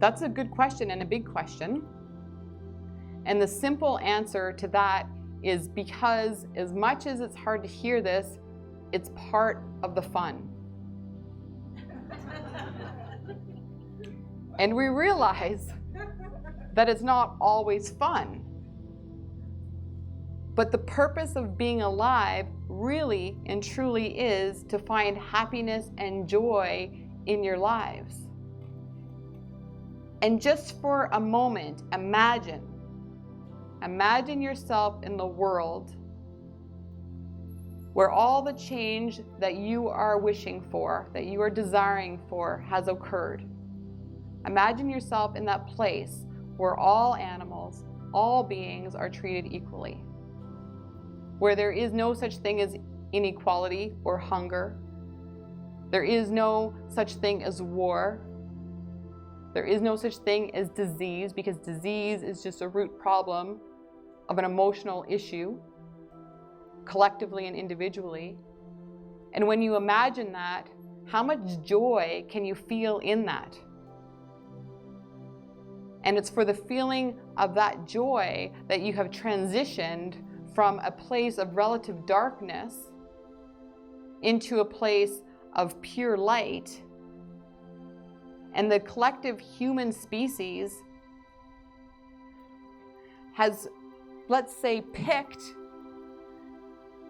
That's a good question and a big question. And the simple answer to that is because as much as it's hard to hear this, it's part of the fun. And we realize that it's not always fun. But the purpose of being alive really and truly is to find happiness and joy in your lives. And just for a moment, imagine yourself in the world where all the change that you are wishing for, that you are desiring for, has occurred. Imagine yourself in that place where all animals, all beings are treated equally, where there is no such thing as inequality or hunger. There is no such thing as war. There is no such thing as disease, because disease is just a root problem of an emotional issue, collectively and individually. And when you imagine that, how much joy can you feel in that? And it's for the feeling of that joy that you have transitioned from a place of relative darkness into a place of pure light. And the collective human species has, let's say, picked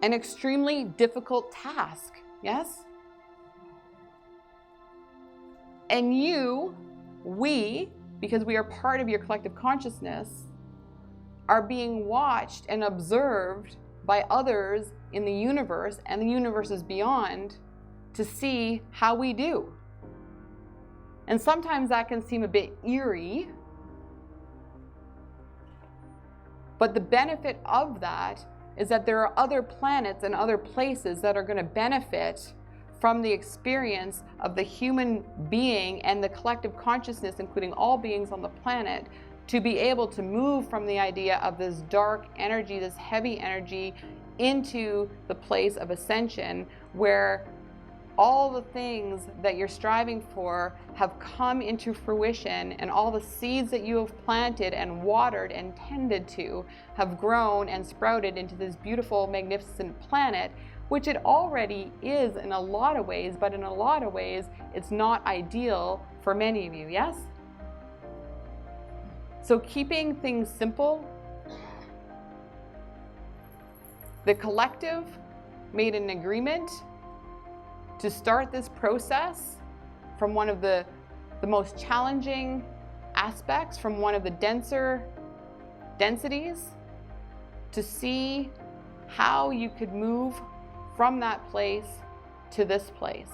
an extremely difficult task, yes? And we, because we are part of your collective consciousness, are being watched and observed by others in the universe and the universes beyond to see how we do. And sometimes that can seem a bit eerie, but the benefit of that is that there are other planets and other places that are going to benefit from the experience of the human being and the collective consciousness, including all beings on the planet, to be able to move from the idea of this dark energy, this heavy energy, into the place of ascension, where all the things that you're striving for have come into fruition, and all the seeds that you have planted and watered and tended to have grown and sprouted into this beautiful, magnificent planet, which it already is in a lot of ways, but in a lot of ways, it's not ideal for many of you, yes? So keeping things simple, the collective made an agreement to start this process from one of the most challenging aspects, from one of the denser densities, to see how you could move from that place to this place.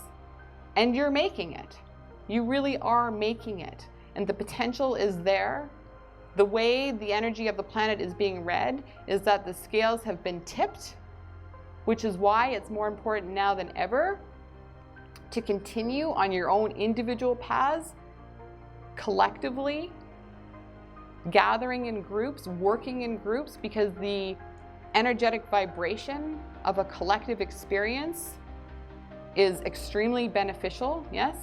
And you're making it. You really are making it. And the potential is there. The way the energy of the planet is being read is that the scales have been tipped, which is why it's more important now than ever to continue on your own individual paths, collectively, gathering in groups, working in groups, because the energetic vibration of a collective experience is extremely beneficial, yes?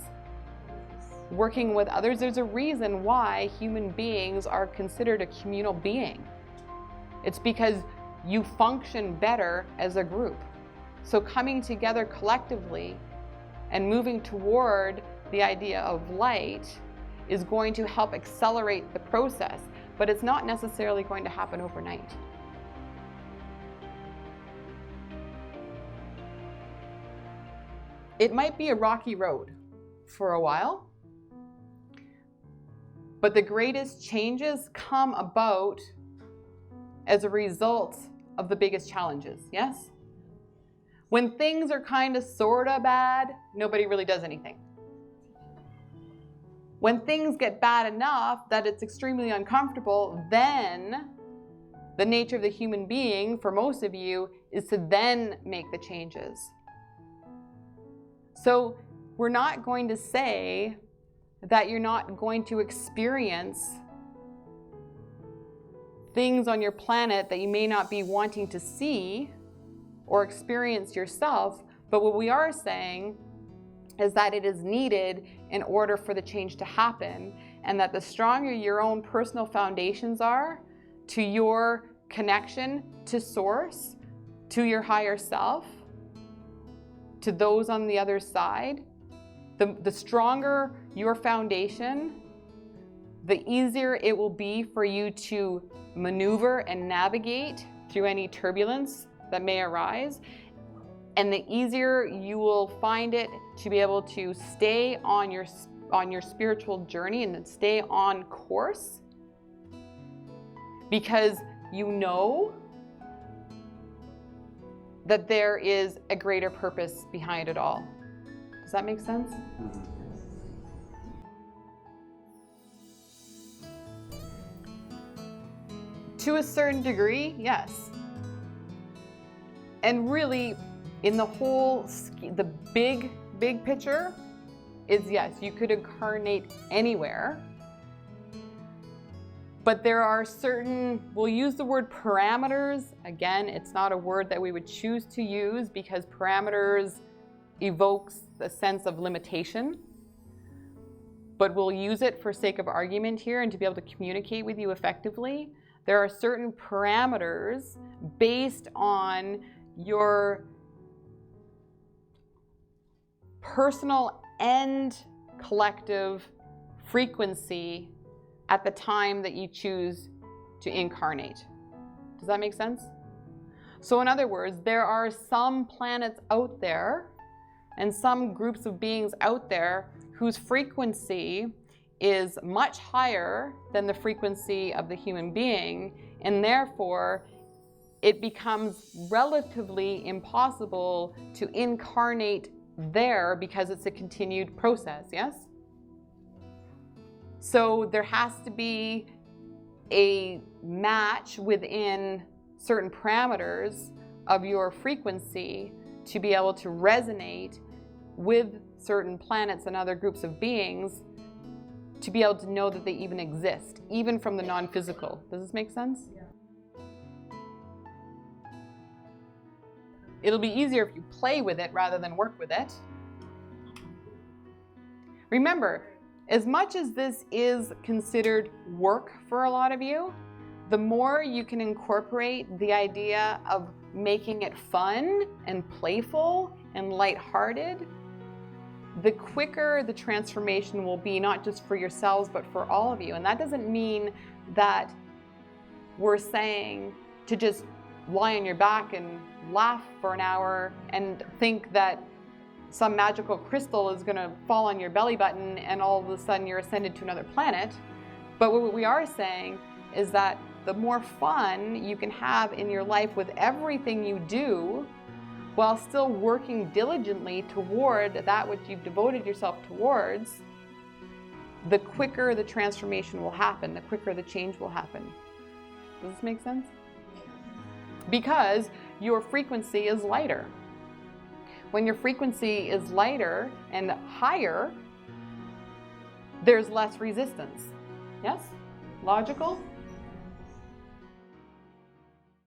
Working with others, there's a reason why human beings are considered a communal being. It's because you function better as a group. So coming together collectively and moving toward the idea of light is going to help accelerate the process, but it's not necessarily going to happen overnight. It might be a rocky road for a while, but the greatest changes come about as a result of the biggest challenges, yes? When things are kind of sort of bad, nobody really does anything. When things get bad enough that it's extremely uncomfortable, then the nature of the human being, for most of you, is to then make the changes. So we're not going to say that you're not going to experience things on your planet that you may not be wanting to see or experience yourself, but what we are saying is that it is needed in order for the change to happen, and that the stronger your own personal foundations are to your connection to source, to your higher self, to those on the other side, the stronger your foundation, the easier it will be for you to maneuver and navigate through any turbulence that may arise. And the easier you will find it to be able to stay on your spiritual journey and stay on course, because you know that there is a greater purpose behind it all. Does that make sense? To a certain degree, yes. And really, in the whole, the big picture is yes, you could incarnate anywhere. But there are certain, we'll use the word parameters. Again, it's not a word that we would choose to use because parameters evokes a sense of limitation. But we'll use it for sake of argument here and to be able to communicate with you effectively. There are certain parameters based on your personal and collective frequency at the time that you choose to incarnate. Does that make sense? So in other words, there are some planets out there and some groups of beings out there whose frequency is much higher than the frequency of the human being, and therefore it becomes relatively impossible to incarnate there because it's a continued process, yes? So there has to be a match within certain parameters of your frequency to be able to resonate with certain planets and other groups of beings, to be able to know that they even exist, even from the non-physical. Does this make sense? Yeah. It'll be easier if you play with it rather than work with it. Remember, as much as this is considered work for a lot of you, the more you can incorporate the idea of making it fun and playful and lighthearted, the quicker the transformation will be, not just for yourselves, but for all of you. And that doesn't mean that we're saying to just lie on your back and laugh for an hour and think that some magical crystal is going to fall on your belly button and all of a sudden you're ascended to another planet. But what we are saying is that the more fun you can have in your life with everything you do, while still working diligently toward that which you've devoted yourself towards, the quicker the transformation will happen, the quicker the change will happen. Does this make sense? Because your frequency is lighter. When your frequency is lighter and higher, there's less resistance. Yes? Logical?